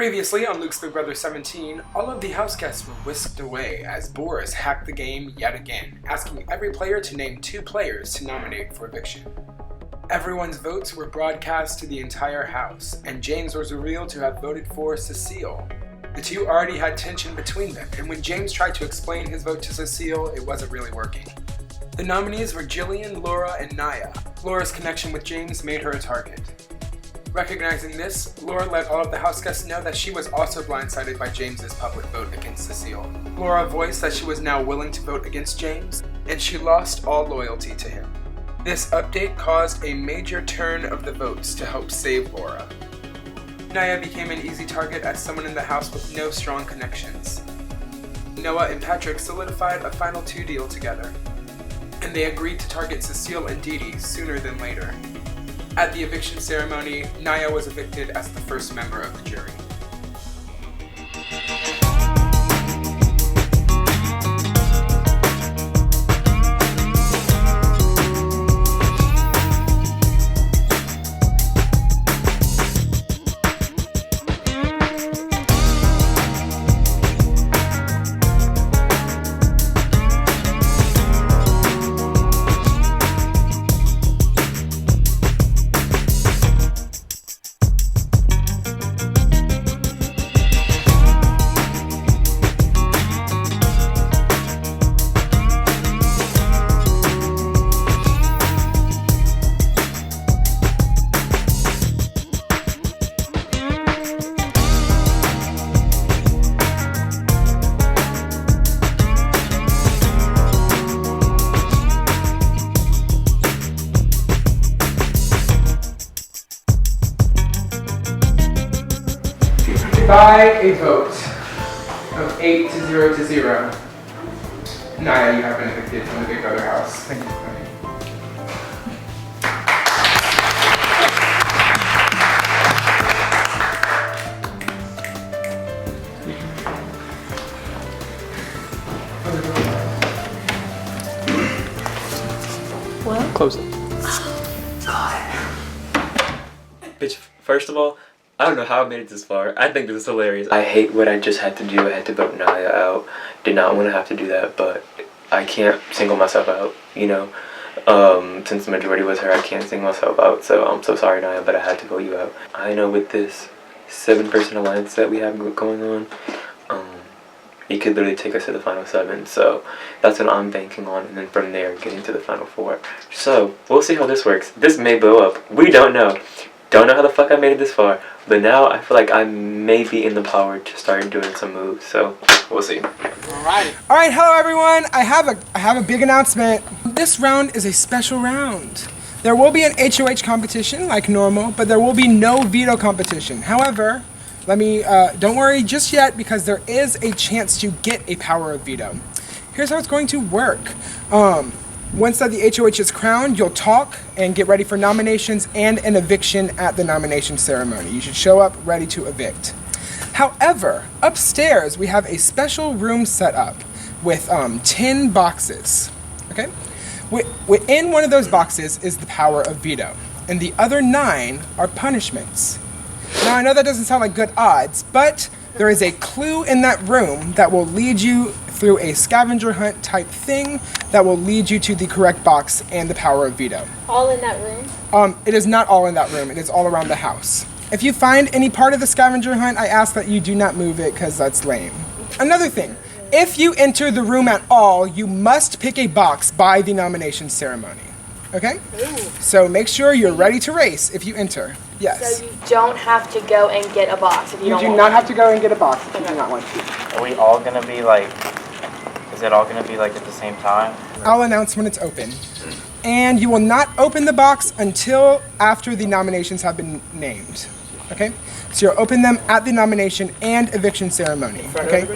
Previously on Luke's Big Brother 17, all of the house guests were whisked away as Boris hacked the game yet again, asking every player to name 2 players to nominate for eviction. Everyone's votes were broadcast to the entire house, and James was revealed to have voted for Cecile. The two already had tension between them, and when James tried to explain his vote to Cecile, it wasn't really working. The nominees were Jillian, Laura, and Naya. Laura's connection with James made her a target. Recognizing this, Laura let all of the house guests know that she was also blindsided by James's public vote against Cecile. Laura voiced that she was now willing to vote against James, and she lost all loyalty to him. This update caused a major turn of the votes to help save Laura. Naya became an easy target as someone in the house with no strong connections. Noah and Patrick solidified a final 2 deal together, and they agreed to target Cecile and Dee Dee sooner than later. At the eviction ceremony, Naya was evicted as the first member of the jury. By a vote of 8 to 0 to 0, Naya, you have been evicted from the Big Brother house. Thank you for coming. What? Close it. Bitch, first of all, I don't know how I made it this far. I think this is hilarious. I hate what I just had to do. I had to vote Naya out. Did not want to have to do that, but I can't single myself out, you know. Since the majority was her, I can't single myself out, so I'm so sorry, Naya, but I had to vote you out. I know with this 7-person alliance that we have going on, it could literally take us to the final 7, so that's what I'm banking on, and then from there, getting to the final 4. So, we'll see how this works. This may blow up. We don't know. Don't know how the fuck I made it this far, but now I feel like I may be in the power to start doing some moves, so we'll see. Alright, hello everyone. I have a big announcement. This round is a special round. There will be an HOH competition like normal, but there will be no veto competition. However, don't worry just yet because there is a chance to get a power of veto. Here's how it's going to work. Once that the HOH is crowned, you'll talk and get ready for nominations and an eviction at the nomination ceremony. You should show up ready to evict. However, upstairs we have a special room set up with 10 boxes. Okay? Within one of those boxes is the power of veto, and the other 9 are punishments. Now I know that doesn't sound like good odds, but there is a clue in that room that will lead you through a scavenger hunt type thing that will lead you to the correct box and the power of veto. All in that room? It is not all in that room. It is all around the house. If you find any part of the scavenger hunt, I ask that you do not move it because that's lame. Another thing, if you enter the room at all, you must pick a box by the nomination ceremony. Okay? Ooh. So make sure you're ready to race if you enter. Yes. So you don't have to go and get a box if you don't want to. You do not have to go and get a box if you do not want to. Are we all gonna be like, is it all gonna be like at the same time? I'll announce when it's open. And you will not open the box until after the nominations have been named. Okay? So you'll open them at the nomination and eviction ceremony. Okay?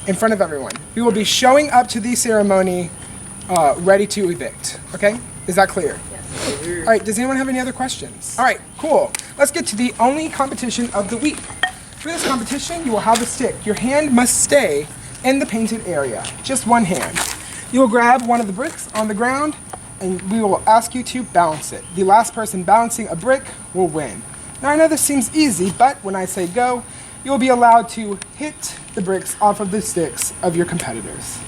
In front of everyone. We will be showing up to the ceremony ready to evict. Okay? Is that clear? Yes. All right, does anyone have any other questions? All right, cool. Let's get to the only competition of the week. For this competition, you will have a stick. Your hand must stay in the painted area. Just one hand. You will grab one of the bricks on the ground and we will ask you to balance it. The last person balancing a brick will win. Now I know this seems easy, but when I say go, you will be allowed to hit the bricks off of the sticks of your competitors.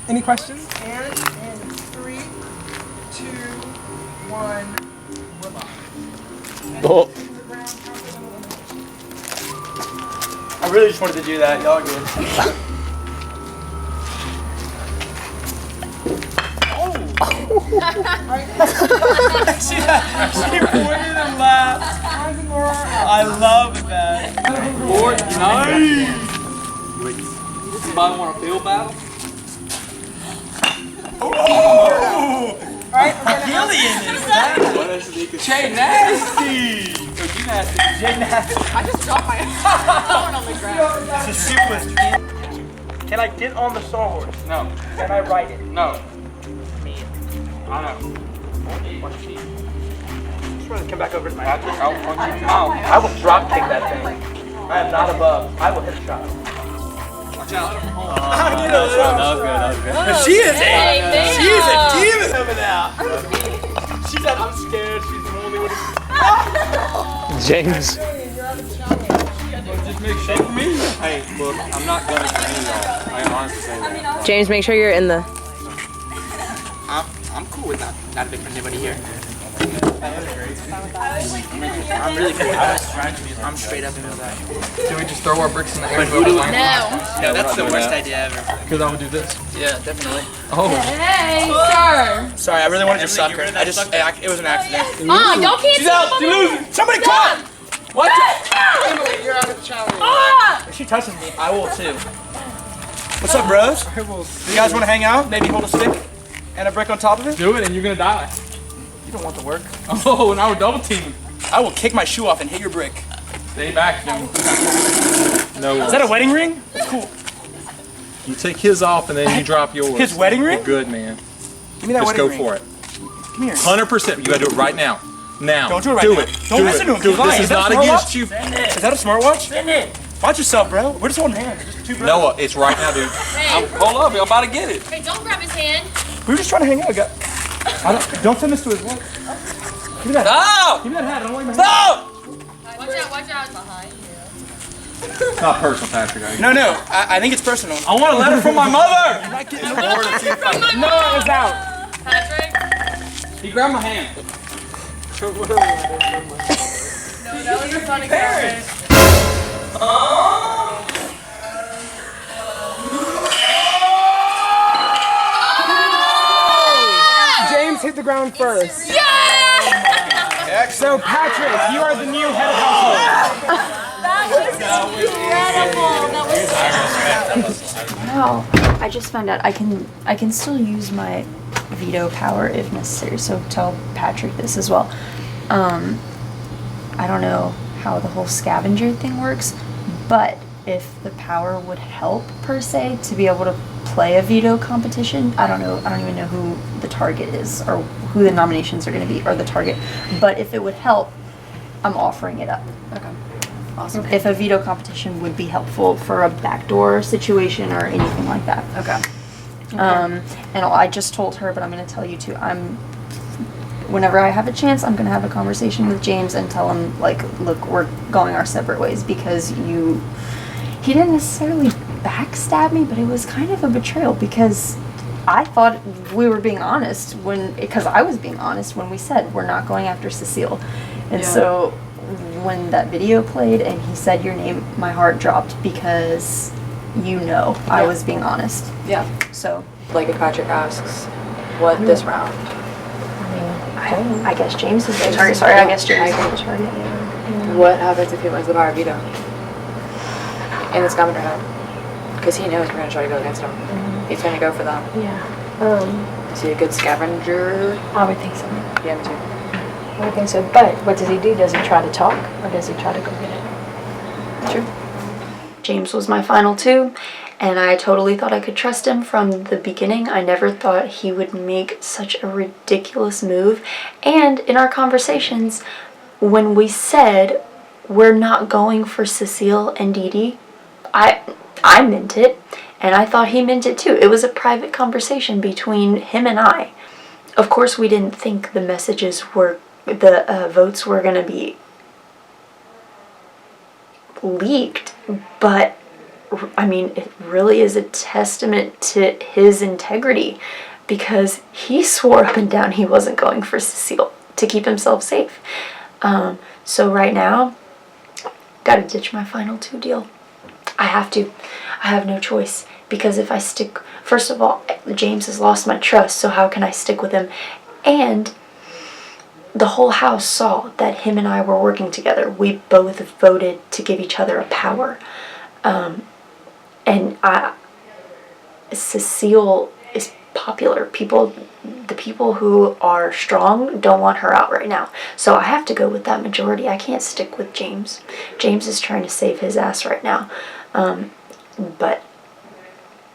Any questions? And in 3, 2, 1, we're live. Oh. I really just wanted to do that. Y'all good. She pointed and laughed. I love that. Lord, nice. Somebody want a field battle? Gillian is that? Jay Nasty. Jay Nasty. I just dropped my phone on the ground. It's a super. Can I get on the sawhorse? No. Can I ride it? No. Me. I know. Just want to come back over to my Patrick, I'll punch you in the mouth. I will drop kick that thing. I am not above. I will hit a shot. Watch out. That was good. She is a demon over there. She said, I'm scared. She's the only one. James. Just make shape for me. Hey, look, I'm not gonna for any of y'all. I am honest to say that. James, make sure you're in the. I'm cool with not big for anybody here. I'm really cool. I'm straight up into that. Can we just throw our bricks in the air? No. Yeah, that's the worst idea ever. Because I would do this. Yeah, definitely. Oh. Hey, sir. Sorry, I really wanted to suck her. It was an accident. Y'all can't She's out. She losing. Somebody come! What? You're out of the challenge. If she touches me, I will too. What's up, bros? You guys want to hang out? Maybe hold a stick and a brick on top of it? Do it and you're gonna die. You don't want the work. Oh, now we're double teaming. I will kick my shoe off and hit your brick. Stay back, Jim. No. Is that a wedding ring? That's cool. You take his off and then you drop yours. His wedding ring? You're good, man. Give me that Just wedding go ring. for it. Come here. 100%. You gotta do it right now. Now. Don't do it right now. Don't Do listen it. to him. Do He's it. lying. This Is is that not a smartwatch? against you. Is that a smartwatch? Watch yourself, bro. We're just holding hands. Just two brothers. Noah, it's right now, dude. Hold up, I'm about to get it. Hey, don't grab his hand. We were just trying to hang out. Don't send this to his wife. Give me that. Stop! Give me that hat. I don't like my hat. Stop! Watch out. Behind you. It's not personal, Patrick. No. I think it's personal. I want a letter from my mother! No, it's out. Patrick. He grabbed my hand. No, that was a funny comment. James hit the ground first. Yeah! So Patrick, you are the new head of household. That was incredible. Wow, I just found out I can still use my veto power if necessary, so tell Patrick this as well. I don't know how the whole scavenger thing works, but if the power would help per se to be able to play a veto competition, I don't even know who the target is or who the nominations are going to be or the target, but if it would help, I'm offering it up. Okay. Awesome. If a veto competition would be helpful for a backdoor situation or anything like that. Okay. And I just told her, but I'm going to tell you too. Whenever I have a chance, I'm going to have a conversation with James and tell him, like, look, we're going our separate ways because he didn't necessarily backstab me, but it was kind of a betrayal because I thought we were being honest because I was being honest when we said we're not going after Cecile. And so when that video played and he said your name, my heart dropped because I was being honest. Yeah. So, Like if Patrick asks, what this round? I guess James is the target. Sorry, I guess James is the target. What happens if he wins the power veto? In the scavenger hunt? Because he knows we're going to try to go against him. He's going to go for them. Yeah. Is he a good scavenger? I would think so. Yeah, me too. I would think so. But what does he do? Does he try to talk or does he try to go get it? True. James was my final two, and I totally thought I could trust him from the beginning. I never thought he would make such a ridiculous move. And in our conversations, when we said we're not going for Cecile and Dee Dee, I meant it, and I thought he meant it too. It was a private conversation between him and I. Of course, we didn't think the votes were going to be leaked But I mean, it really is a testament to his integrity, because he swore up and down he wasn't going for Cecile to keep himself safe. So right now, gotta ditch my final 2 deal. I have to. I have no choice, because if I stick, first of all, James has lost my trust, so how can I stick with him? And the whole house saw that him and I were working together. We both voted to give each other a power. And Cecile is popular. The people who are strong don't want her out right now. So I have to go with that majority. I can't stick with James. James is trying to save his ass right now. But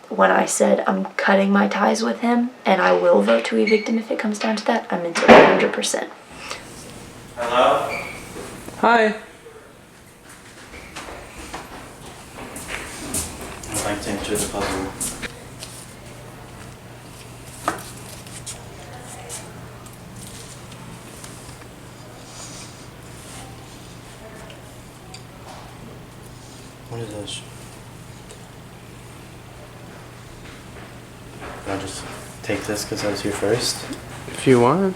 when I said I'm cutting my ties with him, and I will vote to evict him if it comes down to that, I meant it 100%. Hello? Hi. I'd like to enter the puzzle. What is this? Can I just take this because I was here first? If you want.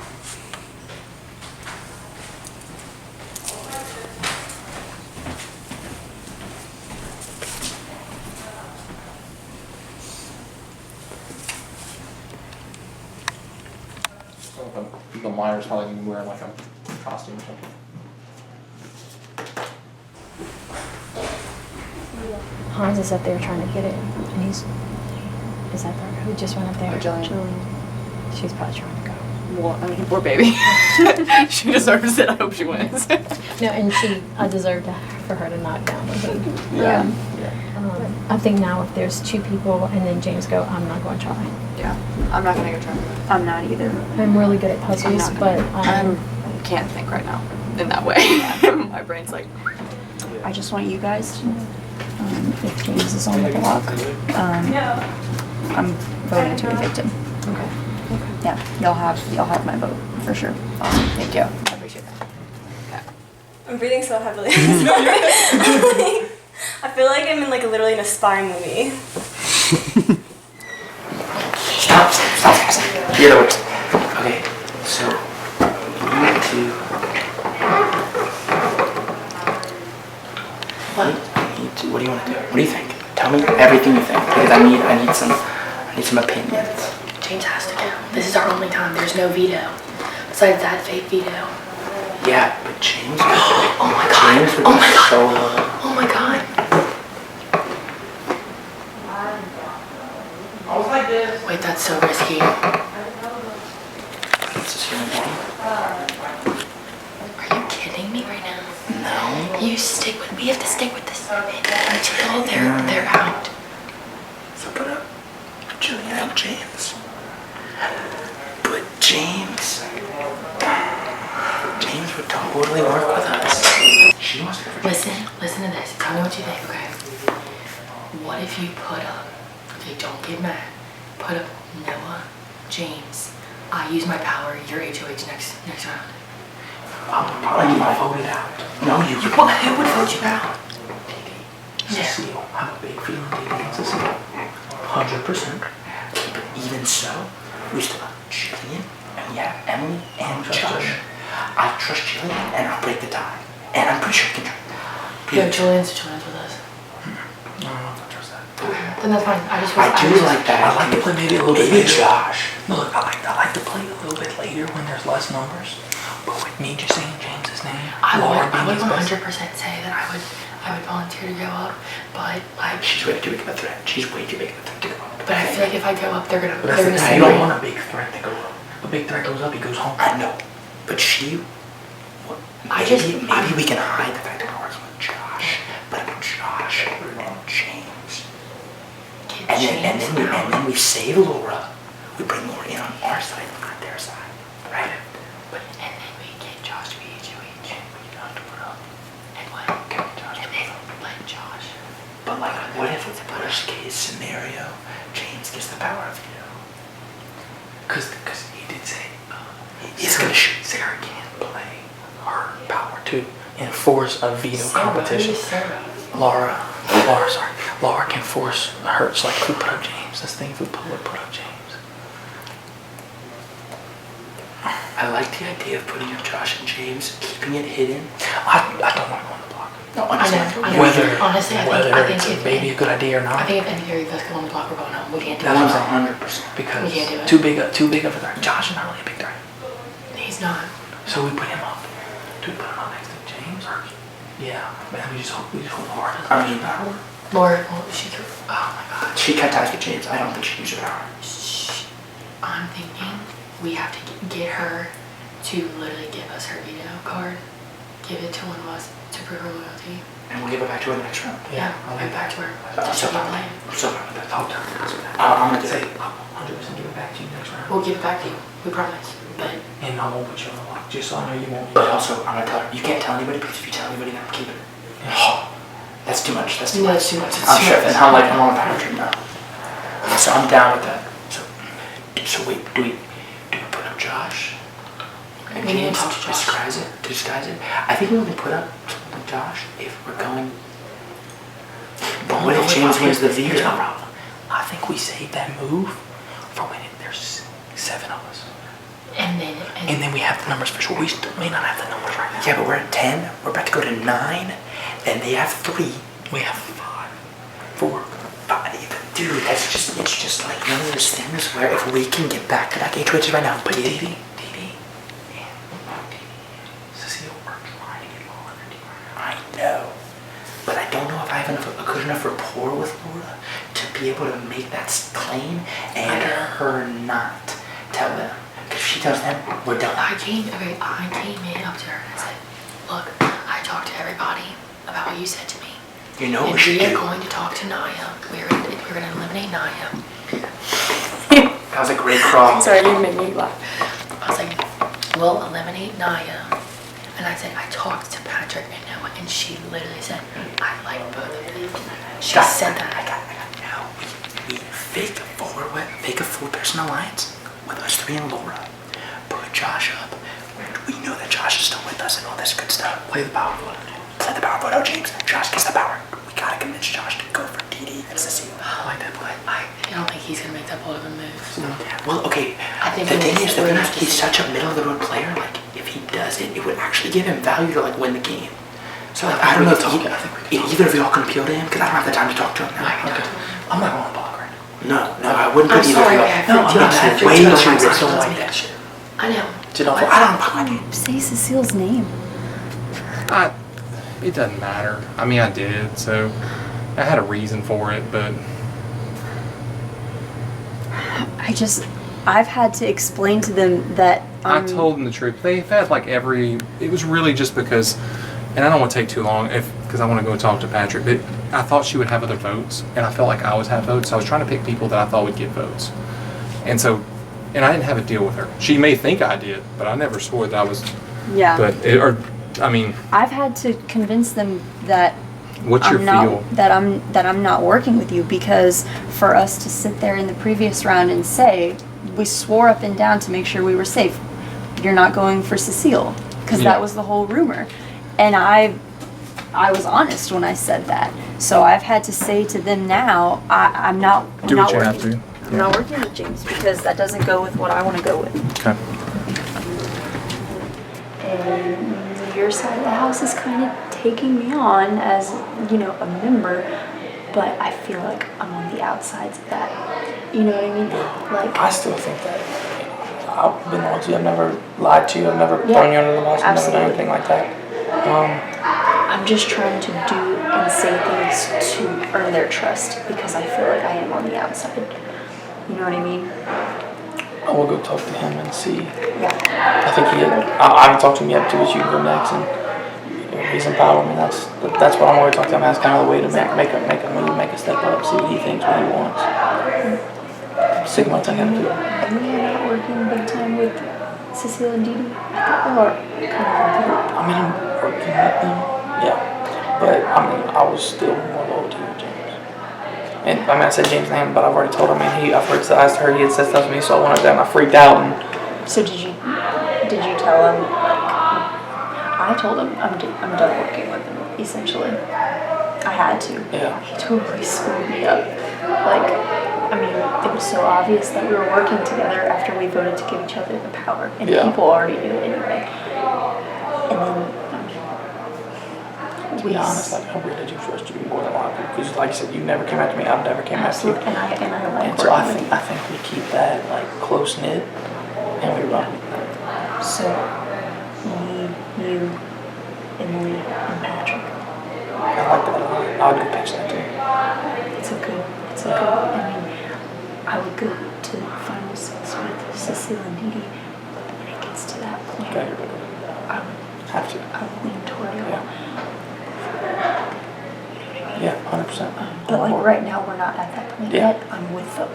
The miner's probably gonna be wearing like a costume or something. Hans is up there trying to get it, and he's. Is that her who just went up there? Jillian. She's probably trying to go. Well, I mean, poor baby. She deserves it. I hope she wins. No, and I deserve for her to knock down the hood. Yeah. I think now if there's 2 people and then James go, I'm not going to try. Yeah. I'm not gonna go try. I'm not either. I'm really good at puzzles, not but I can't think right now in that way. My brain's like. I just want you guys to know, if James is on the block, I'm voting to evict him. Okay. Yeah, y'all have my vote for sure. Awesome. Thank you. I appreciate that. Okay. I'm breathing so heavily. I feel like I'm in like literally in a spy movie. Stop. You're the worst. Okay, so you need to. What do you want to do? What do you think? Tell me everything you think, because I need some opinions. James has to go. This is our only time. There's no veto. Besides that fake veto. Yeah, but James. Oh my god. James would Oh be my god. so. Oh my god. Wait, that's so risky. This is human being. Are you kidding me right now? No. You stick with. We have to stick with this until they're out. So put up Jillian and James. But James would totally work with us. She wants to go for Listen to this. Tell me what you think, okay? What if you put up, okay, don't get mad, put up Noah, James, I use my power, you're HOH next round. I'll probably get voted out. No, you would. Well, who would vote you out? Cecile. I have a big feeling against Cecile. 100%. But even so, we still have Jillian, and we have Emily and Josh. I trust Jillian, and I'll break the tie. And I'm pretty sure we can try. Yeah, Julian's with us. No, I don't trust that. Then that's fine. I do like that. I like to play maybe a little bit Maybe later. Josh. Look, I like to play a little bit later when there's less numbers. But with me just saying James's name, I Laura would being his 100% best. say that I would volunteer to go up, but like. She's way too big of a threat. She's way too big of a threat to go up. But I feel like if I go up, they're gonna. But that's They're the gonna thing, say you don't no. want a big threat to go up. A big threat goes up, he goes home. I know. But maybe we can hide the fact that we're working with Josh. But with Josh and James. And then we save Laura. We bring Laura in on our side, not their side. Right? And then we get Josh to be HOH. We don't have to put up. And what? And then let Josh. But like, what if it's a worst case scenario? James gets the power of veto. Because he did say He's gonna shoot. Sarah can't play her power to enforce a veto competition. Who's Sarah? Laura. Laura can force her. So like, if we put up James, this thing, if we put up James. I like the idea of putting up Josh and James, keeping it hidden. I don't want to go on the block. No, honestly, honestly, I think it's maybe a good idea or not. I think if any of us come on the block, we're going home. We can't do That's it. what I'm saying. 100%. Because we can't do it. Too big of a threat. Josh is not really a big threat. He's not. So we put him up. Do we put him up next to James? Yeah. Man, we just hope Laura doesn't use her power. Laura, she could. Oh my God. She cut ties with James. I don't think she used her power. I'm thinking we have to get her to literally give us her veto card. Give it to one of us to prove her loyalty. And we'll give it back to her in the next round. Yeah, I'll give it back to her. I'm so fine with that. Talk to her. I'm going to say, I'll 100% give it back to you next round. We'll give it back to you. We promise. But. And I won't put you on the block, just so I know you won't. But also, I'm going to tell her, you can't tell anybody, because if you tell anybody, then I'm keeping it. Oh, that's too much. That's too much. That's too much. I'm sure. And I'm like, I'm on a power trip now. So I'm down with that. So wait, do we put up Josh? And we need to talk to Josh. Disguise it. I think we only put up Josh if we're going. But what if James wins the veto? Here's my problem. I think we save that move for when there's 7 of us. And then we have the numbers for sure. We still may not have the numbers right now. Yeah, but we're at 10. We're about to go to 9. And they have 3. We have 5. 4. 5. Dude, it's just like one of those things where if we can get back to back HOHs right now, but Dee Cecile are trying to get Laura on their team right now. I know. But I don't know if I have a good enough rapport with Laura to be able to make that claim and her not tell them. Because if she tells them, we're done. I came in up to her and I said, look, I talked to everybody about what you said to me. You know what we are going to talk to Naya. We're going to eliminate Naya. That was a great crawl. Sorry, you made me laugh. I was like, we'll eliminate Naya. And I said, I talked to Patrick and Noah, and she literally said, I like both of them. She said that. I got now. We fake a 4-person alliance with us 3 and Laura. Put Josh up. We know that Josh is still with us and all this good stuff. Play the power vote. Play the power vote out, James. Josh gets the power. We gotta convince Josh to go for DD and Cecile. I like that play. I don't think he's gonna make that bold of a move. No. Well, okay. The thing is, he's such a middle of the road player. Like, if he does it, it would actually give him value to like win the game. So like, I don't know if either of y'all can appeal to him, because I don't have the time to talk to him now. I'm not going to block right now. No, I wouldn't put either of y'all. No, I'm not. Way too risky. That shit. I know. I don't block my dude. Say Cecile's name. It doesn't matter. I mean, I did, so I had a reason for it, but I've had to explain to them that I told them the truth. They've had like it was really just because, and I don't want to take too long because I want to go talk to Patrick, but I thought she would have other votes, and I felt like I always have votes, so I was trying to pick people that I thought would get votes. And I didn't have a deal with her. She may think I did, but I never swore that I was. Yeah. I've had to convince them that what's your feel? That I'm not working with you, because for us to sit there in the previous round and say we swore up and down to make sure we were safe, you're not going for Cecile, because that was the whole rumor, and I was honest when I said that. So I've had to say to them now, I'm not working. I'm not working with James, because that doesn't go with what I want to go with. Okay. And your side of the house is kind of taking me on as, a member, but I feel like I'm on the outsides of that. You know what I mean? Like, I still think that I've been loyal to you. I've never lied to you. I've never thrown you under the bus. I've never done anything like that. I'm just trying to do and say things to earn their trust, because I feel like I am on the outside. You know what I mean? I will go talk to him and see. Yeah. I think I haven't talked to him yet, too, but you can go next, and he's in power. I mean, that's what I'm going to talk to him. That's kind of the way to make a move, make a step up, see what he thinks, what he wants. See what I gotta do. And we are not working big time with Cecile and Dee Dee. I thought we were kind of a group. I mean, I'm working with them, yeah. But I was still more loyal to you, James. And I said James' name, but I've already told him. I've heard asked her. He had said stuff to me, so I went up there and I freaked out. And so did you tell him? I told him I'm done working with him. Essentially, I had to. Yeah. He totally screwed me up. Like, I mean, it was so obvious that we were working together after we voted to give each other the power, and people already knew it anyway. And then, To be honest, like, I really do trust you more than a lot of people, because like you said, you never came after me, I've never came after you. And I like And so I think we keep that like close knit, and we run. So, me, you, Emily, and Patrick. I like that a lot. I would go pitch that too. It's a good, I mean, I would go to final six with Cecile and Dee Dee, but when it gets to that point, Okay. I would lean toward you. Yeah, 100%. But like right now, we're not at that point yet. I'm with them.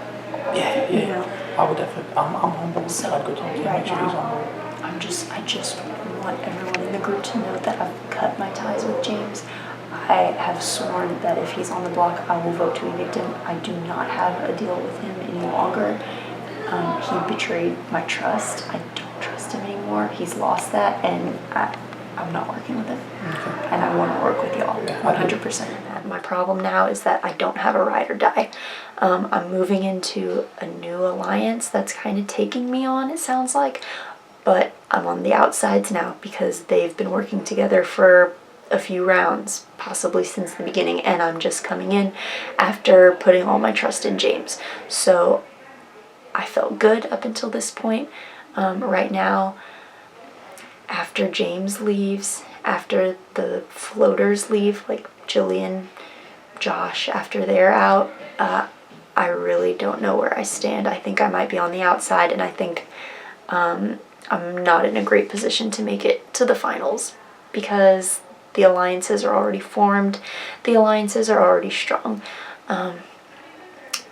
Yeah. You know? I would definitely, I'm on board. So I'd go talk to him, right make sure he's on board. now, I just want everyone in the group to know that I've cut my ties with James. I have sworn that if he's on the block, I will vote to evict him. I do not have a deal with him any longer. He betrayed my trust. I don't trust him anymore. He's lost that, and I'm not working with him. Okay. And I want to work with y'all 100%. My problem now is that I don't have a ride or die. I'm moving into a new alliance that's kind of taking me on, it sounds like. But I'm on the outsides now because they've been working together for a few rounds, possibly since the beginning, and I'm just coming in after putting all my trust in James. So I felt good up until this point. Right now, after James leaves, after the floaters leave, like Jillian, Josh, after they're out, I really don't know where I stand. I think I might be on the outside, and I think I'm not in a great position to make it to the finals because the alliances are already formed. The alliances are already strong.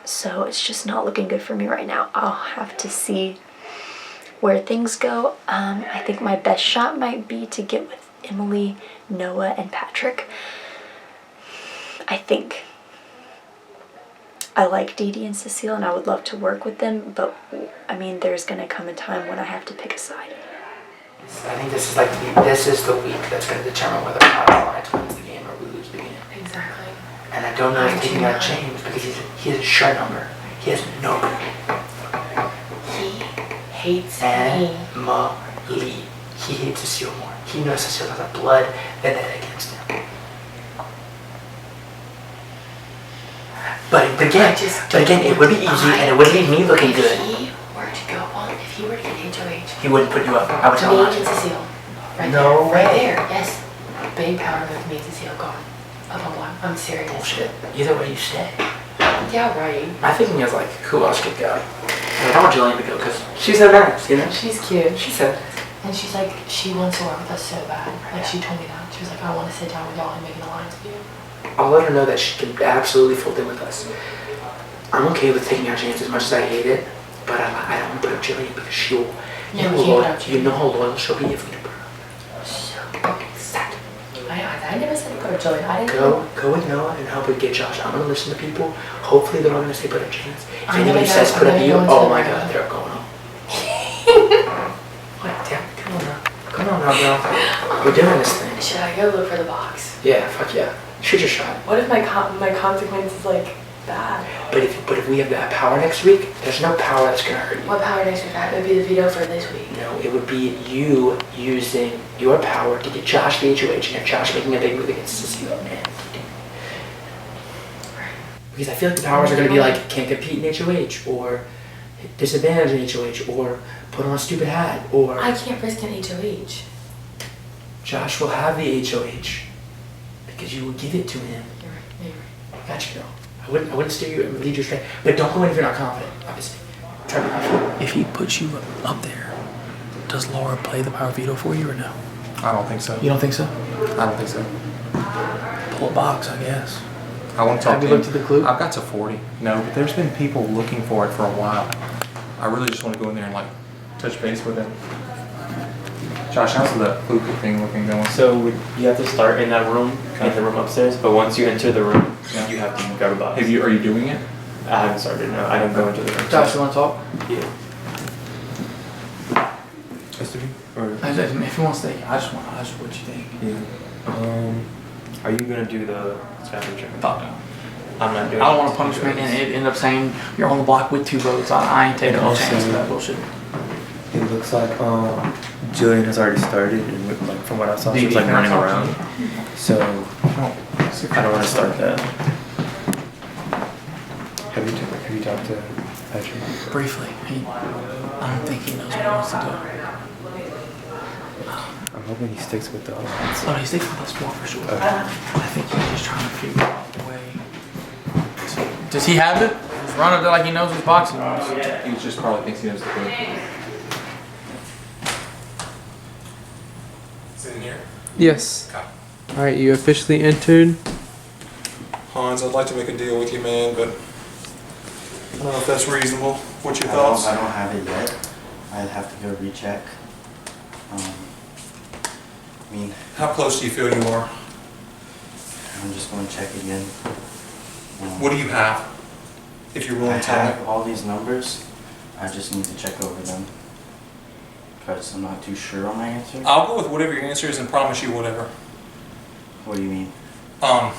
So it's just not looking good for me right now. I'll have to see where things go. I think my best shot might be to get with Emily, Noah, and Patrick. I think. I like Dee Dee and Cecile, and I would love to work with them, but I mean, there's gonna come a time when I have to pick a side. I think this is the week that's going to determine whether or not Alliance wins the game or we lose the game. Exactly. And I don't know if taking out James because he has a shirt number. He has no. He hates Emily. me. He hates Cecile more. He knows Cecile has a blood vendetta against him. But again, it would be easy and it would leave me looking good. If he were to go on, if he were to get HOH, He wouldn't put you up. I would tell him. me and Cecile. Right No there. way. Right there. Yes. Big power move, me and Cecile gone. Up on one. I'm serious. Bullshit. Either way you stay. Yeah, right. My thinking is like, who else could go? Like, I want Jillian to go because she's so nice, you know? She's cute. She said. And she's like, she wants to work with us so bad. Like, she told me that. She was like, I want to sit down with y'all and make an alliance with you. I'll let her know that she can absolutely fold in with us. I'm okay with taking out James as much as I hate it, but I don't want to put up Jillian because she'll. You know how loyal she'll be if we do put her up. So sad. I never said put up Jillian. I didn't Go with Noah and help her get Josh. I'm gonna listen to people. Hopefully they're not gonna say put up James. If anybody says put up you, oh my god, they're going on. What? Damn, come on now, girl. We're doing this thing. Should I go look for the box? Yeah, fuck yeah. Shoot your shot. What if my consequence is like bad? But if we have that power next week, there's no power that's gonna hurt you. What power next week? That would be the veto for this week. No, it would be you using your power to get Josh the HOH and Josh making a big move against Cecile and because I feel like the powers are gonna be like can't compete in HOH or disadvantage in HOH or put on a stupid hat or I can't risk an HOH. Josh will have the HOH because you will give it to him. You're right. Gotcha, girl. I wouldn't steer you and lead you astray. But don't go in if you're not confident, obviously. Try to be confident. If he puts you up there, does Laura play the power veto for you or no? I don't think so. You don't think so? I don't think so. Pull a box, I guess. I want to talk Have to you looked at the clue? I've got to 40. No, but there's been people looking for it for a while. I really just want to go in there and like touch base with it. Josh, how's the clue thing looking going? So you have to start in that room, in the room upstairs, but once you enter the room, you have to grab a box. Are you doing it? I haven't started, no. I didn't go into the room. Josh, you want to talk? Yeah. Or If you want to stay, I just what you think. Yeah. Are you gonna do the scavenger? Fuck no. I'm not doing I don't it. want a punishment and it end up saying you're on the block with 2 votes. I ain't taking no chance of that bullshit. It looks like Jillian has already started, and like from what I saw, she was like running around. So I don't want to start that. Have you talked to Patrick? Briefly, I don't think he knows what he wants to do. I'm hoping he sticks with the other ones. Oh, he sticks with us more for sure. Okay. I think he's just trying to figure out a way. Does he have it? Just run up there like he knows his boxing moves. He just probably thinks he knows the code. Is it in here? Yes. Okay. Alright, you officially entered. Hans, I'd like to make a deal with you, man, but I don't know if that's reasonable. What's your thoughts? I don't have it yet. I'd have to go recheck. I mean, How close do you feel you are? I'm just going to check again. What do you have? If you're willing I to tell me. have all these numbers. I just need to check over them because I'm not too sure on my answer. I'll go with whatever your answer is and promise you whatever. What do you mean? I'll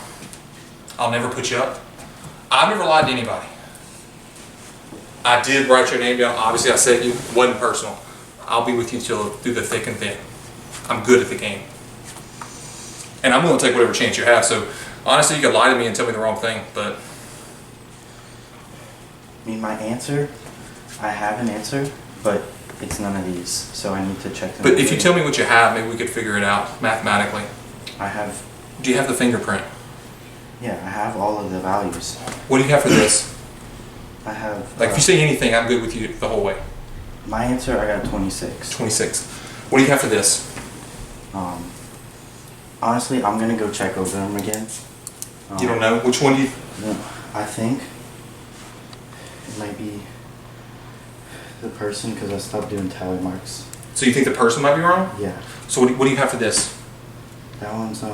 never put you up. I've never lied to anybody. I did write your name down. Obviously, I said you. Wasn't personal. I'll be with you through the thick and thin. I'm good at the game. And I'm willing to take whatever chance you have. So, honestly, you could lie to me and tell me the wrong thing, but... I mean, my answer, I have an answer, but it's none of these, so I need to check them. But if you tell me what you have, maybe we could figure it out mathematically. I have... Do you have the fingerprint? Yeah, I have all of the values. What do you have for this? I have... Like, if you say anything, I'm good with you the whole way. My answer, I got 26. 26. What do you have for this? Honestly, I'm gonna go check over them again. You don't know? Which one do you... No, I think it might be the person because I stopped doing tally marks. So you think the person might be wrong? Yeah. So what do you have for this? That one's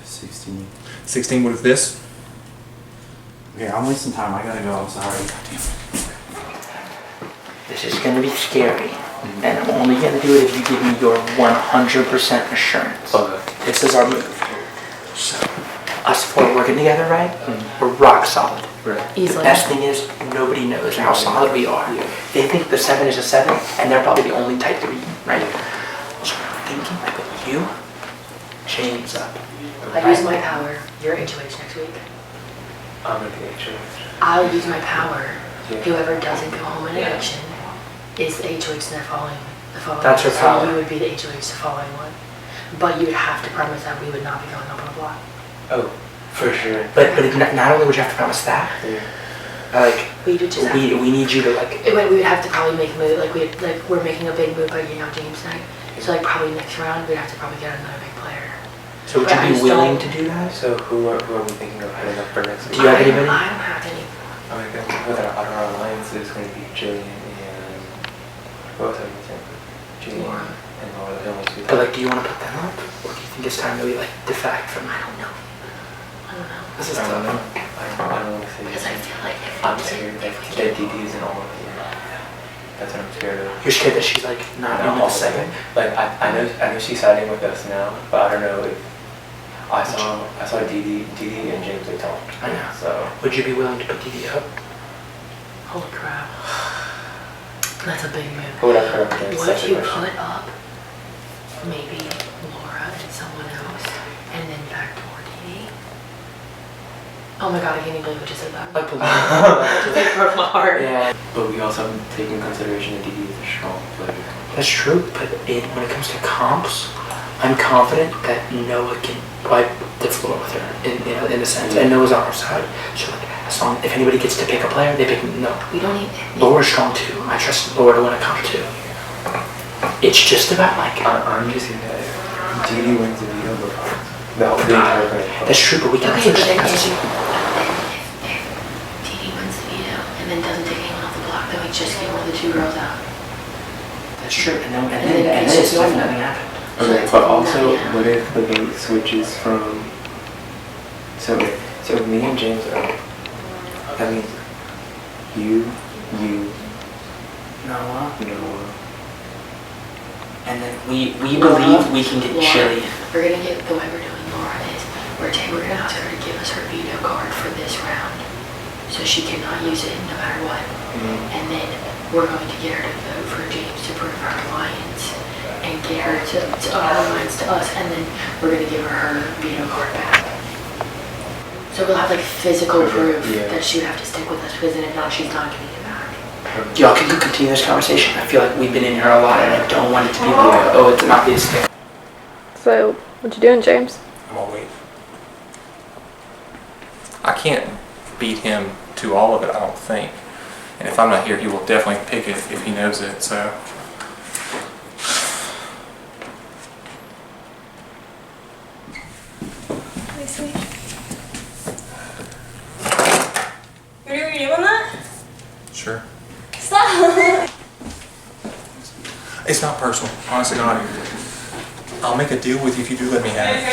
16. 16, what is this? Okay, I'm wasting time. I gotta go. I'm sorry. This is going to be scary, and I'm only going to do it if you give me your 100% assurance. Okay. This is our move. So, us four working together, right? We're rock solid. Right. The Easily. best thing is, nobody knows how solid we are. They think the 7 is a 7, and they're probably the only type 3, right? So I'm thinking I put you, James up. I use my power. You're HOH next week. I'm gonna be HOH. I'll use my power. Yeah. Whoever doesn't go home in eviction is the HOH in the following That's her power. So you would be the HOH the following one. But you would have to promise that we would not be going up on the block. Oh, for sure. But not only would you have to promise that, Yeah. we need you to like. We would have to probably make a move. We're making a big move by getting out James tonight. So probably next round we'd have to probably get another big player. So would But you I be just willing don't- to do that? So who are we thinking of heading up for next week? Do you have anybody? I don't have any. Oh my god, with our alliance is going to be Jillian and who else have you think? Jillian Laura. and Laura. The only two. But do you want to put them up, or do you think it's time that we defect from? I don't know. This is I don't know. tough. I don't want to say. Because I feel like I'm scared that DD's in all of you. That's what I'm scared of. You're scared that she's not in all the of it. second. Like I know she's siding with us now, but I don't know if I saw DD and James they talked. I know. So Would you be willing to put DD up? Holy crap. That's a big move. who would I put up against? What if you That's the question. put up maybe Laura and someone else, and then backdoor DD? Oh my god, I can't even believe what you said that. Like, it broke my heart. Yeah, but we also have to take into consideration that DD is a strong player. That's true, but when it comes to comps, I'm confident that Noah can wipe the floor with her in a sense, and Noah's on our side. So if anybody gets to pick a player, they pick Noah. We don't need. Laura's strong too. I trust Laura to win a comp too. It's just about I'm just saying that DD wins the veto, but the entire thing. That's true, but we can also then just if DD wins the veto and then doesn't take anyone off the block, then we just get one of the 2 girls out. That's true, and then it's just like nothing happened. Okay, but also, what if the vote switches from... So me and James are up. That means you, Noah, Noah. and then we believe we can get Laura. Jillian. we're gonna get, the way we're doing Laura is, we're gonna ask her to give us her veto card for this round. So she cannot use it no matter what. And then we're going to get her to vote for James to prove her alliance and get her to alliance to us, and then we're going to give her veto card back. So we'll have like physical proof that she would have to stick with us, because then if not, she's not getting it back. Y'all can continue this conversation. I feel like we've been in here a lot and I don't want it to be like, oh, it's an obvious thing. So, what you doing, James? I'm gonna wait. I can't beat him to all of it, I don't think. And if I'm not here, he will definitely pick it if he knows it, so. Let me see. You're doing your name on that? Sure. Stop! It's not personal, honestly, God. I'll make a deal with you if you do let me have it.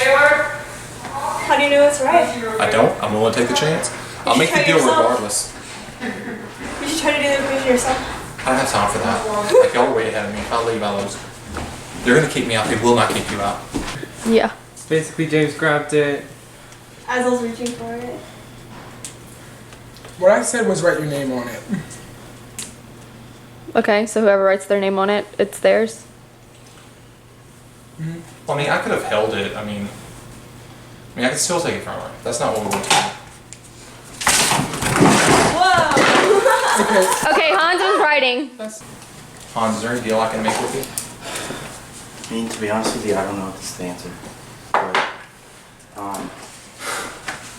How do you know it's right? I don't. I'm willing to take the chance. I'll make the deal regardless. You should try to do the equation yourself. I don't have time for that. Like, y'all are way ahead of me. If I leave, I'll lose. They're gonna kick me out. They will not kick you out. Yeah. Basically, James grabbed it. As I was reaching for it. What I said was write your name on it. Okay, so whoever writes their name on it, it's theirs. Well, I mean, I could have held it. I mean, I could still take it from her. That's not what we want to do. Whoa! Okay, Hans was writing. Hans, is there any deal I can make with you? I mean, to be honest with you, I don't know if this is the answer. But,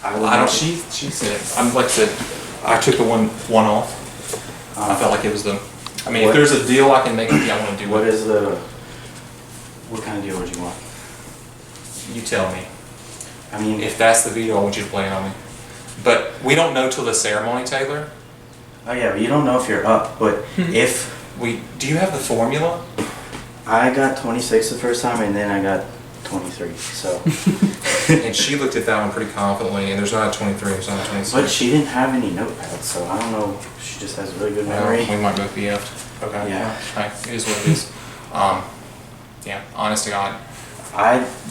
I don't. She said. I'm like I said. I took the one off. I felt like it was the. I mean, if there's a deal I can make with you, I want to do it. What kind of deal would you want? You tell me. I mean, if that's the veto, I want you to play it on me. But we don't know till the ceremony, Taylor. Oh yeah, but you don't know if you're up. But if do you have the formula? I got 26 the first time, and then I got 23. So. And she looked at that one pretty confidently, and there's not a 23, there's not a 26. But she didn't have any notepads, so I don't know. She just has a really good memory. We might both be effed. Okay. Yeah. Well, it is what it is. Yeah. Honest to God.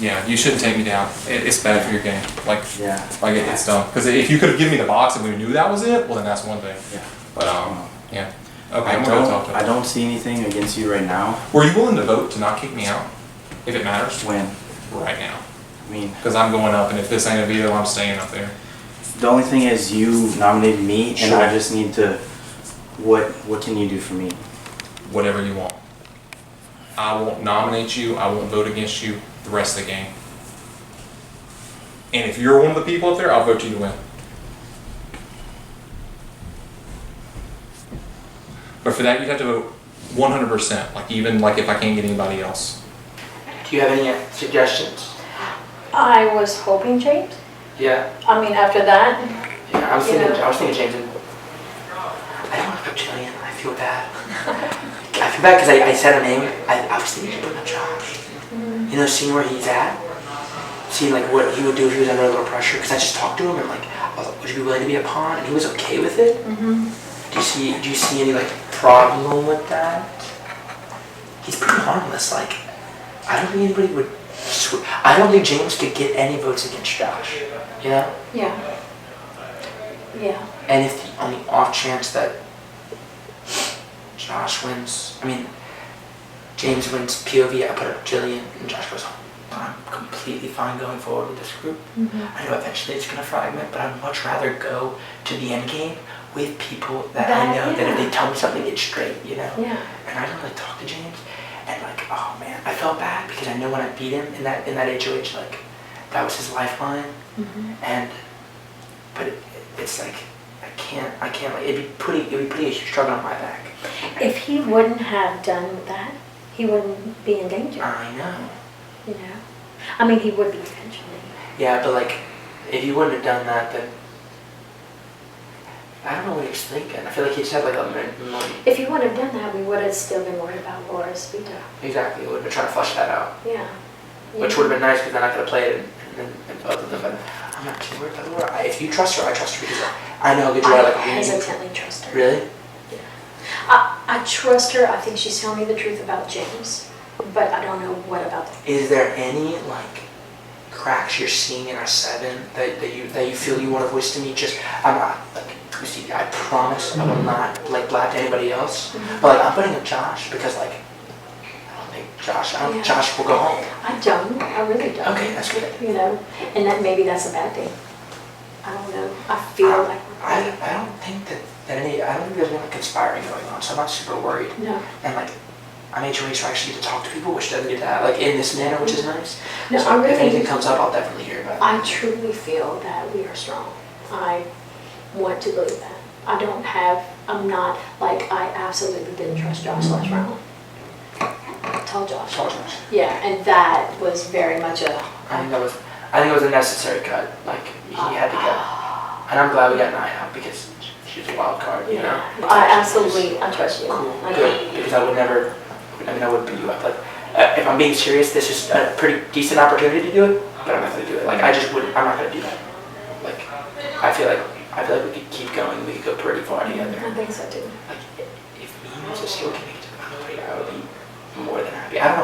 Yeah. You shouldn't take me down. It's bad for your game. Like. Yeah. Like it's dumb. Because if you could have given me the box and we knew that was it, well then that's one thing. Yeah. But yeah. Okay. I'm gonna go talk to her. I don't see anything against you right now. Were you willing to vote to not kick me out, if it matters? When? Right now. I mean, because I'm going up, and if this ain't a veto, I'm staying up there. The only thing is you nominated me, and Sure. I just need to. What can you do for me? Whatever you want. I won't nominate you. I won't vote against you the rest of the game. And if you're one of the people up there, I'll vote you to win. But for that, you'd have to vote 100%. Like even like if I can't get anybody else. Do you have any suggestions? I was hoping James. Yeah. I mean, after that. Yeah, I was thinking James. And I don't want to put Jillian. I feel bad. I feel bad because I said her name. I was thinking to put up Josh. You know, seeing where he's at, seeing like what he would do if he was under a little pressure. Because I just talked to him and like, I was like, would you be willing to be a pawn? And he was okay with it. Do you see any like problem with that? He's pretty harmless. Like, I don't think anybody would. I don't think James could get any votes against Josh. You know? Yeah. Yeah. And if on the off chance that Josh wins, I mean, James wins POV, I put up Jillian, and Josh goes home. I'm completely fine going forward with this group. I know eventually it's going to fragment, but I'd much rather go to the end game with people that I know that if they tell me something, it's straight, you know? Yeah. And I don't really talk to James, and like, oh man, I felt bad because I know when I beat him in that HOH, like, that was his lifeline, but it's like, I can't, like, it'd be pretty a struggle on my back. If he wouldn't have done that, he wouldn't be in danger. I know. You know? I mean, he would be eventually. Yeah, but like, if you wouldn't have done that, then I don't know what he was thinking. I feel like he just had like a minute. If he would have done that, we would have still been worried about Laura's veto. Exactly, we would have been trying to flush that out. Yeah. Which would have been nice because then I could have played it and both of them. But I'm not too worried about Laura. If you trust her, I trust her because I know how good you are. Like, I hesitantly trust her. Really? Yeah. I trust her. I think she's telling me the truth about James, but I don't know what about that. Is there any like cracks you're seeing in our 7 that you feel you want to voice to me, just I'm not like. See, I promise I will not like blab to anybody else. But like I'm putting up Josh because like I don't think Josh will go home. I don't. I really don't. Okay, that's good. You know, and that maybe that's a bad thing. I don't know. I feel like I don't think that I don't think there's any conspiring going on, so I'm not super worried. No. And like I'm HOH, so I actually get to talk to people, which doesn't get that like in this manner, which is nice. No, so I really, if anything comes up, I'll definitely hear about it. I truly feel that we are strong. I want to believe that. I'm not, like, I absolutely didn't trust Josh last round. Tall Josh. Yeah, and that was very much I think it was a necessary cut. Like, he had to go. And I'm glad we got Nia out because she's a wild card, you know? I trust you. Cool, good. Because I would beat you up. Like, if I'm being serious, this is a pretty decent opportunity to do it, but I'm not going to do it. Like, I'm not going to do that. Like, I feel like we could keep going. We could go pretty far together. I think so too. Like, if me and Cecile can make it to the final 3, I would be more than happy. I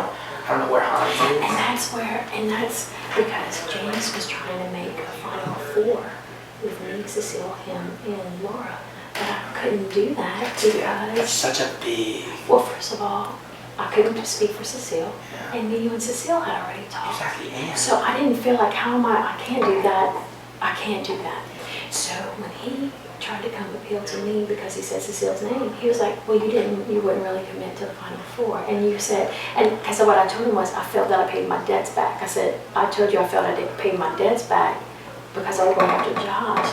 don't know where Hans is. And that's because James was trying to make a final 4 with me, Cecile, him, and Laura. But I couldn't do that because... That's such a big... Well, first of all, I couldn't speak for Cecile. Yeah. And me, you, and Cecile had already talked. Exactly, yeah. So I didn't feel like, I can't do that. I can't do that. So when he tried to come appeal to me because he said Cecile's name, he was like, well, you wouldn't really commit to the final 4. And you said, and so what I told him was, I felt that I paid my debts back. I said, I told you I felt I didn't pay my debts back because I was going after Josh.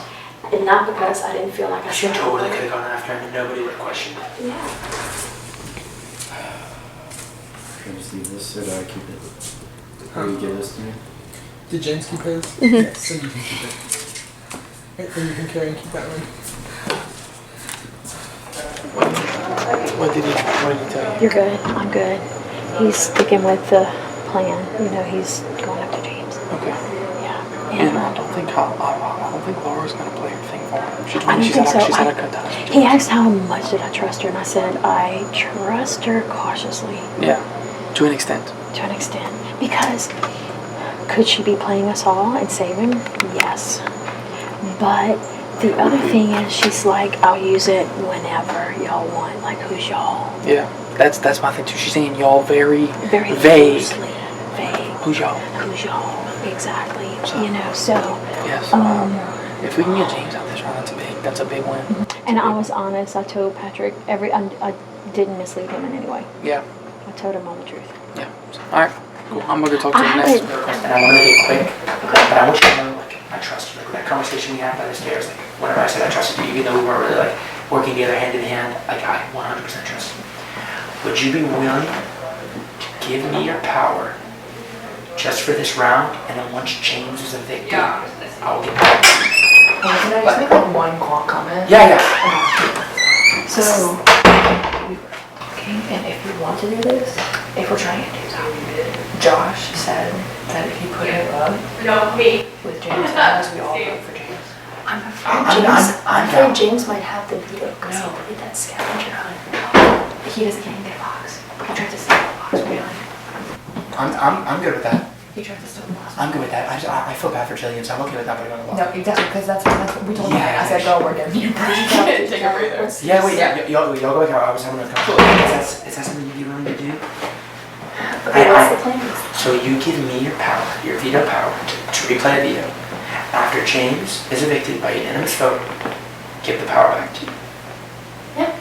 And not because I didn't feel like I should. You totally could have gone after him and nobody would have questioned it. Yeah. Can I just leave this or do I keep it? Will you give this to me? Did James keep his? Mm-hmm. Yes, so you can keep it. Right, then you can carry and keep that one. What did he tell you? You're good. I'm good. He's sticking with the plan. You know, he's going after James. Okay. Yeah. And I don't think Laura's gonna play her thing for him. She's I don't think so. She's had a good time. He asked how much did I trust her, and I said I trust her cautiously. Yeah, to an extent. To an extent, because could she be playing us all and save him? Yes. But the other thing is, she's like, I'll use it whenever y'all want. Like, who's y'all? Yeah, that's my thing too. She's saying y'all very vague. Vague. Who's y'all? Who's y'all? Exactly. So, you know, so. Yes. If we can get James out this round, that's a big win. And I was honest. I told Patrick I didn't mislead him in any way. Yeah. I told him all the truth. Yeah. All right. Cool. I'm gonna go talk to him next. And I want to get quick. Okay. But I want you to know, like, I trust you. Like that conversation we had by the stairs, like whenever I said I trusted you, even though we weren't really like working together hand in hand, like I 100% trust you. Would you be willing to give me your power just for this round, and then once James is evicted, I will get back to you. Can I just make like one comment? Yeah. So, we were talking, and if you want to do this, if we're trying to do that, Josh said that if you put it up with James as we all vote for James. I'm afraid James might have the veto because he played that scavenger hunt. He doesn't get a box. He tried to steal the box, really. I'm good with that. He tried to steal the box. I'm good with that. I feel bad for Jillian, so I'm okay with not putting on the box. No, exactly, because that's what we told him. I said, go, we're giving you a break. Take a breather. Yeah, wait, y'all go back out. I was having a conversation. Is that something you'd be willing to do? Okay, what's the plan? So you give me your power, your veto power, to replay a veto. After James is evicted by unanimous vote, give the power back to you. Yeah.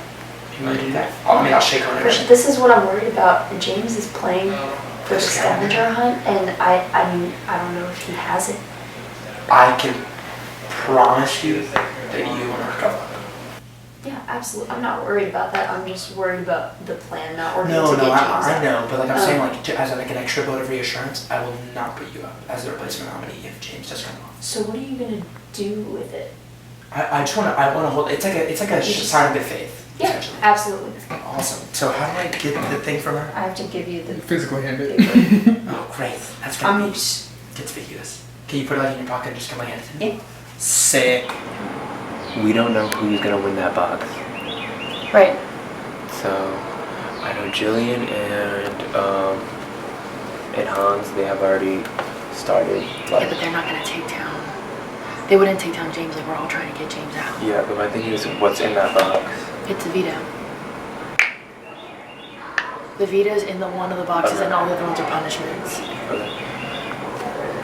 You want to do that? I'll shake on it. But this is what I'm worried about. James is playing for the scavenger hunt, and I don't know if he has it. I can promise you that you will not cover up. Yeah, absolutely. I'm not worried about that. I'm just worried about the plan, not worried to No, get James I know, out. but like I'm saying, like as like an extra vote of reassurance, I will not put you up as the replacement nominee if James does come off. So what are you gonna do with it? I wanna hold. It's like a sign of good faith. Yeah, absolutely. Awesome. So how do I get the thing from her? I have to give you the physically hand it. Oh, great. That's gonna be conspicuous. Can you put it like in your pocket and just come hand it to me? Yeah. Sick. We don't know who's gonna win that box. Right. So I know Jillian and Hans, they have already started. Yeah, but they're not gonna take down. They wouldn't take down James. Like we're all trying to get James out. Yeah, but my thing is, what's in that box? It's a veto. The veto's in one of the boxes, and all the other ones are punishments. Okay.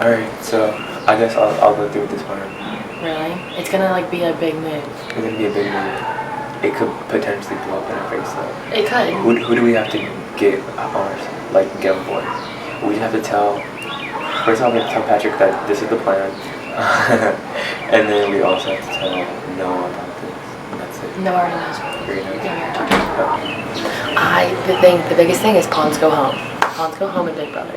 All right, so I guess I'll go through with this one. Really? It's gonna like be a big move. It's gonna be a big move. It could potentially blow up in our face though. It could. Who do we have to get up on our, like get on board? We have to tell. First of all, we have to tell Patrick that this is the plan, and then we also have to tell Noah about this. That's it. No, already knows. Already knows. Yeah, we already talked about it. The biggest thing is pawns go home. Pawns go home in Big Brother.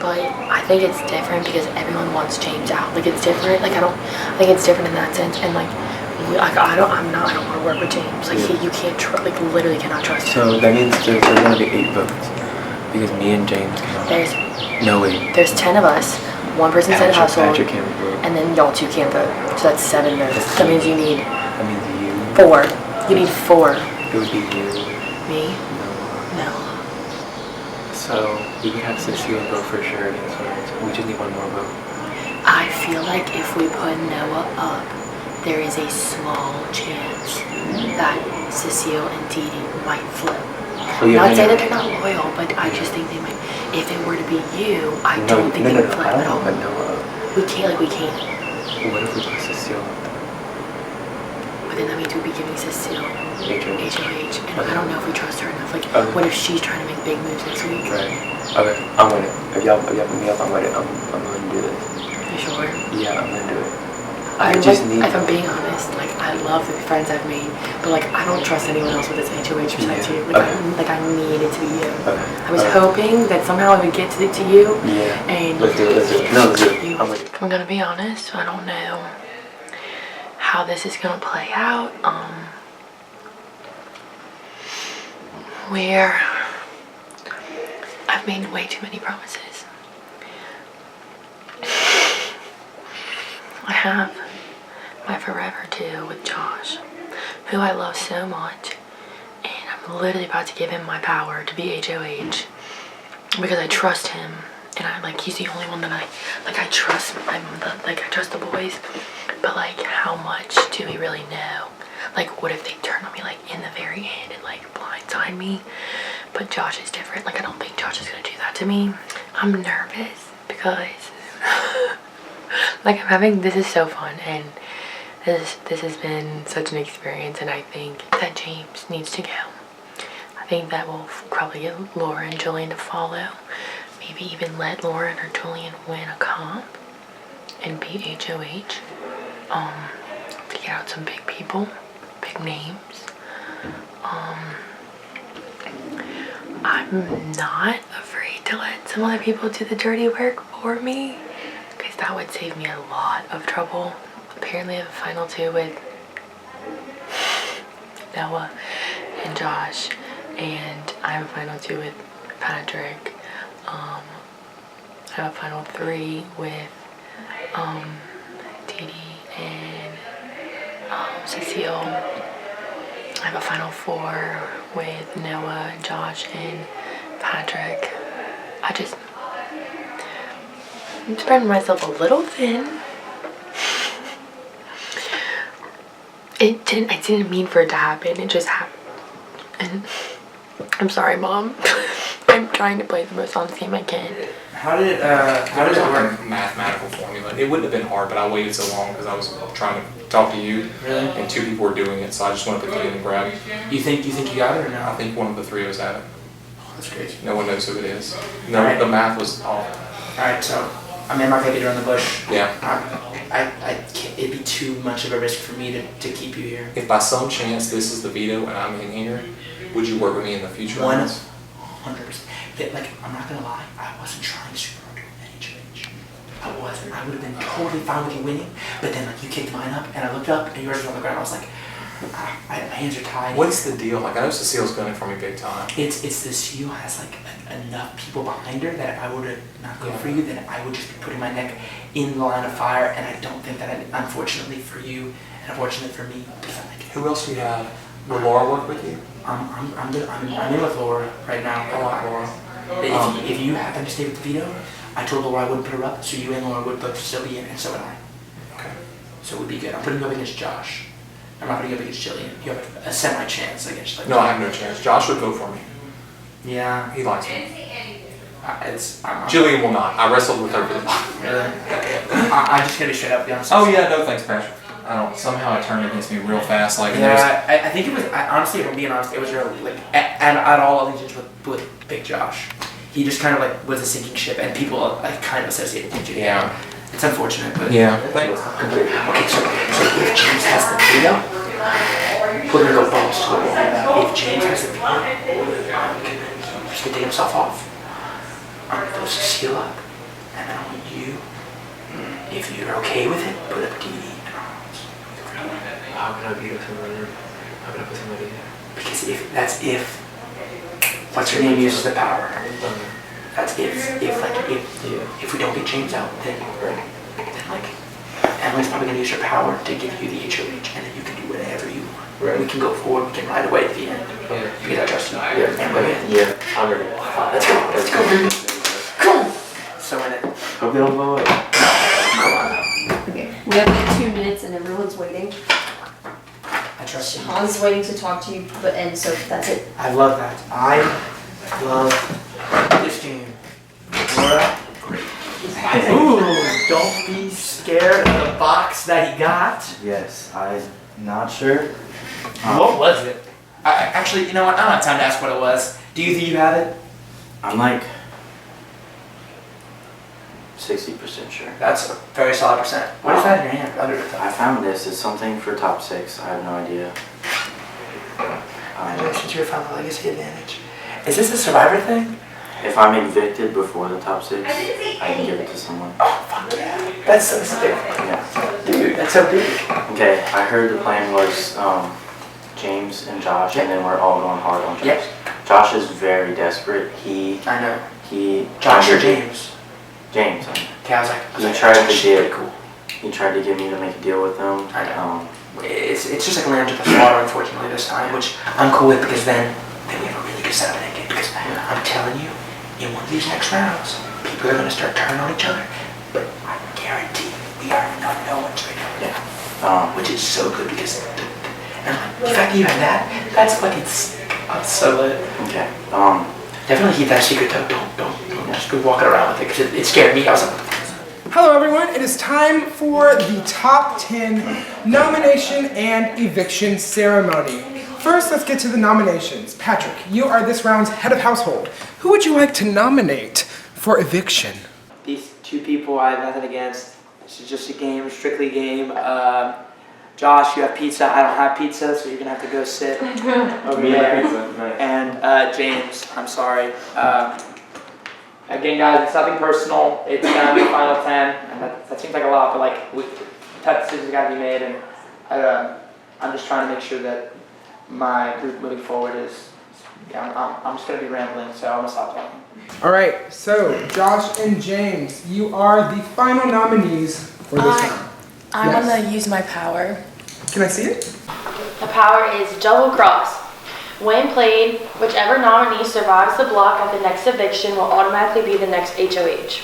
But I think it's different because everyone wants James out. Like it's different. Like I think it's different in that sense. And like I don't want to work with James. Like you can't like literally cannot trust him. So that means there's gonna be 8 votes because me and James cannot. No way. There's 10 of us. One person's in a household. Patrick can't vote. And then y'all 2 can't vote. So that's 7 votes. That means you need. That means you. 4. You need 4. It would be you. Me? No. So we would have Cecile vote for sure against us. We just need one more vote. I feel like if we put Noah up, there is a small chance that Cecile and Dee Dee might flip. I'm not saying that they're not loyal, but I just think they might. If it were to be you, I don't think they would flip at all. We can't. What if we put Cecile up there? But then that means we'd be giving Cecile HOH, and I don't know if we trust her enough. Like, what if she's trying to make big moves next week? Right. Okay, I'm with it. If y'all put me up, I'm with it. I'm going to do this. You sure? Yeah, I'm going to do it. If I'm being honest, like I love the friends I've made, but like I don't trust anyone else with this HOH besides you. Like I need it to be you. I was hoping that somehow I would get to you. Yeah. And let's do it. No, let's do it. I'm with it. I'm gonna be honest. I don't know how this is gonna play out. Where I've made way too many promises. I have my forever two with Josh, who I love so much, and I'm literally about to give him my power to be HOH because I trust him, and he's the only one that I trust. I trust the boys, but like how much do we really know? Like what if they turn on me like in the very end and like blindside me? But Josh is different. Like I don't think Josh is gonna do that to me. I'm nervous because like this is so fun, and this has been such an experience, and I think that James needs to go. I think that will probably get Laura and Julian to follow. Maybe even let Lauren or Julian win a comp and beat HOH. To get out some big people, big names. I'm not afraid to let some other people do the dirty work for me, because that would save me a lot of trouble. Apparently I have a final 2 with Noah and Josh, and I have a final 2 with Patrick. I have a final 3 with Dee Dee and Cecile. I have a final 4 with Noah, Josh, and Patrick. I'm spreading myself a little thin. I didn't mean for it to happen. It just happened. And I'm sorry, Mom. I'm trying to play the most honest game I can. How did it work? Mathematical formula. It wouldn't have been hard, but I waited so long because I was trying to talk to you. Really? And 2 people were doing it, so I just want to put you in and grab. You think you got it or no? I think one of the 3 of us have it. Oh, that's crazy. No one knows who it is. No, right. The math was off. All right, so I'm not gonna beat around the bush. Yeah. I can't. It'd be too much of a risk for me to keep you here. If by some chance this is the veto and I'm in here, would you work with me in the future? 100%. Like, I'm not gonna lie, I wasn't trying super hard to win HOH. I wasn't. I would have been totally fine with you winning, but then like you kicked mine up, and I looked up, and yours was on the ground. I was like, my hands are tied. What's the deal? Like, I know Cecile's gunning for me big time. It's Cecile has like enough people behind her that if I were to not go for you, then I would just be putting my neck in the line of fire, and I don't think that, unfortunately for you, and unfortunately for me, who else do you have? Will Laura work with you? I'm in with Laura right now. I like Laura. If you happen to stay with the veto, I told Laura I wouldn't put her up, so you and Laura would both still be in, and so would I. Okay. So it would be good. I'm putting you up against Josh. I'm not putting you up against Jillian. You have a semi-chance against like. No, I have no chance. Josh would vote for me. Yeah. He likes me. I'm Jillian will not. I wrestled with her for the bottom. Really? I'm just gonna be straight up, be honest. Oh yeah, no thanks, Patrick. I don't. Somehow it turned against me real fast. Like Yeah, I think it was. Honestly, if I'm being honest, it was really like at all allegiance with Big Josh. He just kind of like was a sinking ship, and people like kind of associated with Jillian. Yeah. It's unfortunate, but Yeah. Thanks. Okay, so if James has the veto, we're gonna go balls to the wall. If James has the veto, he's gonna take himself off. I'm supposed to seal up, and I want you, if you're okay with it, put up Dee Dee and Hans. How can I veto somebody? How can I put somebody there? Because if what's her name uses the power. That's if we don't get James out, then like Emily's probably gonna use her power to give you the HOH, and then you can do whatever you want. Right. We can go forward. We can ride away to the end. Yeah. Because I trust you. Yeah. I'm ready. Let's go. Let's go. Cool. So in it. Hope they don't blow it. Okay. We have like 2 minutes and everyone's waiting. I trust you. Han's waiting to talk to you, and so that's it. I love that. I love this game. Laura. Ooh, don't be scared of the box that he got. Yes, I'm not sure. What was it? Actually, you know what? I don't have time to ask what it was. Do you think you have it? I'm like 60% sure. That's a very solid percent. What is that in your hand? Under the I found this. It's something for top 6. I have no idea. Since you found the legacy advantage. Is this a survivor thing? If I'm evicted before the top 6, I can give it to someone. Oh, fuck yeah. That's so sick. Yeah. Dude, that's so big. Okay, I heard the plan was James and Josh, and then we're all going hard on Josh. Yep. Josh is very desperate. I know. He Josh or James? James. Okay, I was like, He tried to Josh, get. cool. He tried to get me to make a deal with him. I know. It's just like lamb to the slaughter, unfortunately, this time, which I'm cool with because then we have a really good setup in that game. Because I'm telling you, in one of these next rounds, people are going to start turning on each other. But I guarantee we are not no one's right now. Which is so good because the fact that you have that, that's fucking sick. I'm so lit. Okay. Definitely keep that secret though. Don't just be walking around with it because it scared me. I was like, Hello everyone, it is time for the top 10 nomination and eviction ceremony. First, let's get to the nominations. Patrick, you are this round's head of household. Who would you like to nominate for eviction? these two people I have nothing against. This is just a game, strictly game. Josh, you have pizza. I don't have pizza, so you're gonna have to go sit over there. Nice. And James, I'm sorry. Again, guys, it's nothing personal. It's gonna be final 10, and that seems like a lot, but like tough decisions gotta be made, and I'm just trying to make sure that my group moving forward is. Yeah, I'm just gonna be rambling, so I'm gonna stop talking. All right, so Josh and James, you are the final nominees for this round. I Yes. want to use my power. Can I see it? The power is double cross. When played, whichever nominee survives the block at the next eviction will automatically be the next HOH.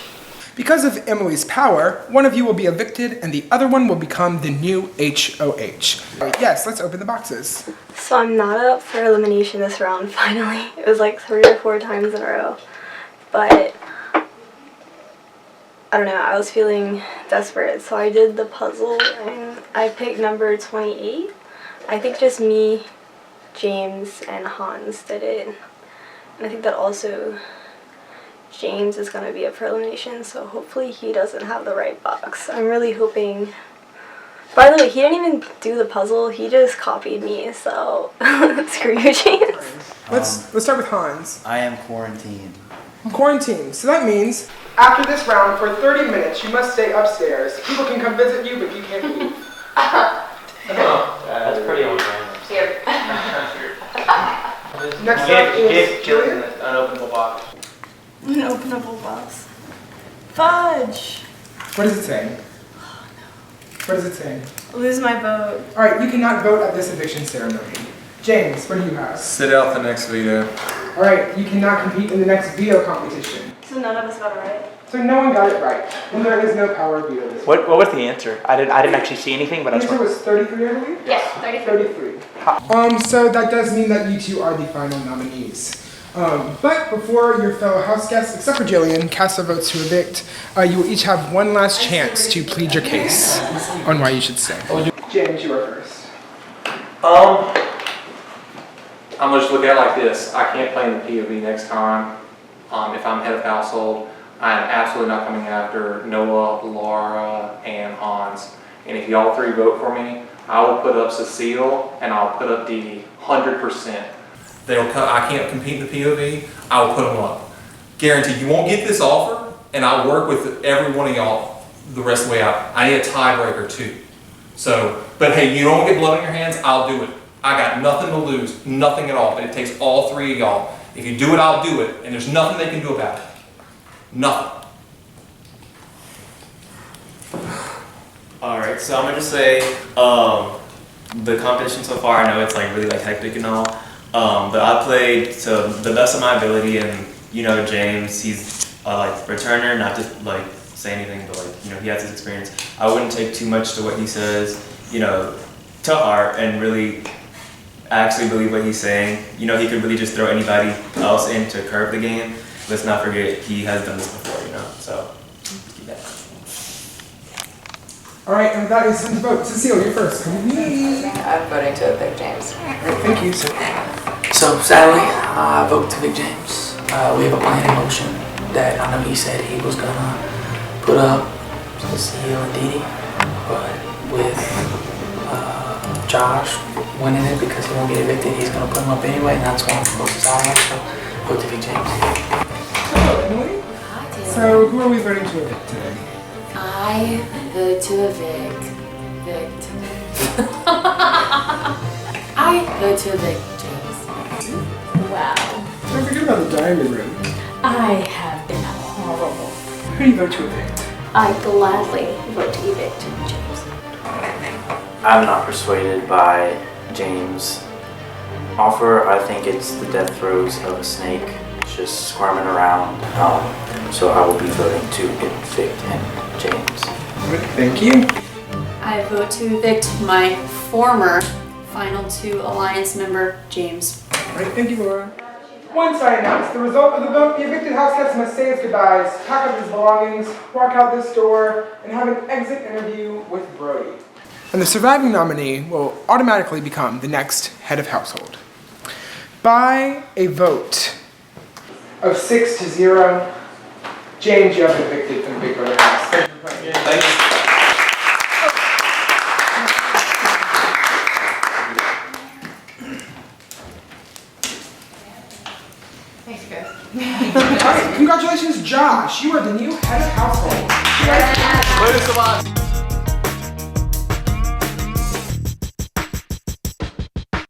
Because of Emily's power, one of you will be evicted and the other one will become the new HOH. Yes, let's open the boxes. So I'm not up for elimination this round, finally. It was like 3 or 4 times in a row. But I don't know, I was feeling desperate. So I did the puzzle and I picked number 28. I think just me, James, and Hans did it. And I think that also James is going to be up for elimination, so hopefully he doesn't have the right box. I'm really hoping. By the way, he didn't even do the puzzle, he just copied me, so screw you, James. Let's start with Hans. I am quarantined. Quarantine. So that means after this round, for 30 minutes, you must stay upstairs. People can come visit you, but you can't leave. That's pretty on brand. Next up is Julia. An unopenable box. An openable box. Fudge! What does it say? Oh no. What does it say? Lose my vote. All right, you cannot vote at this eviction ceremony. James, what do you have? Sit out the next veto. All right, you cannot compete in the next veto competition. So none of us got it right? So no one got it right, and there is no power of veto this What was the answer? I didn't actually see anything, but The I just answer was 33, I believe? Yes, 33. 33. So that does mean that you two are the final nominees. But before your fellow house guests, except for Jillian, cast their votes to evict, you will each have one last chance to plead your case on why you should stay. James, you are first. I'm gonna just look at it like this. I can't play in the POV next time. If I'm head of household, I'm absolutely not coming after Noah, Laura, and Hans. And if y'all three vote for me, I will put up Cecile and I'll put up Dee 100%. I can't compete in the POV, I will put them up. Guaranteed, you won't get this offer, and I'll work with every one of y'all the rest of the way out. I need a tiebreaker too. So, but hey, you don't get blood on your hands, I'll do it. I got nothing to lose, nothing at all, but it takes all three of y'all. If you do it, I'll do it, and there's nothing they can do about it. Nothing. Alright, so I'm gonna just say, the competition so far, I know it's like really like hectic and all, but I played to the best of my ability, and you know James, he's like returner, not to like say anything, but like, you know, he has his experience. I wouldn't take too much to what he says, you know, to heart, and really actually believe what he's saying. You know, he could really just throw anybody else in to curb the game. Let's not forget, he has done this before, you know, so keep that. All right, and that is time to vote. Cecile, you're first. Come with me. I'm voting to evict James. All right, thank you. So sadly, I vote to Vic James. We have a plan in motion that I know he said he was gonna put up Cecile and Dee Dee, but with Josh winning it because he won't get evicted, he's gonna put him up anyway, and that's one of the votes I have. So vote to Vic James. Hello, Emily. So who are we voting to evict today? I vote to evict. I vote to evict James. Wow. Don't forget about the diamond room. I have been horrible. Who do you vote to evict? I gladly vote to evict James. I'm not persuaded by James' offer. I think it's the death throes of a snake just squirming around. So I will be voting to evict him, James. Thank you. I vote to evict my former Final Two Alliance member, James. All right, thank you, Laura. Once I announce the result of the vote, the evicted house guest must say his goodbyes, pack up his belongings, walk out this door, and have an exit interview with Brody. And the surviving nominee will automatically become the next head of household. By a vote of 6-0, James, you have been evicted from the Big Brother house. Thank you for playing. Thank you. Thanks, guys. All right, congratulations, Josh. You are the new head of household. Later, Savas.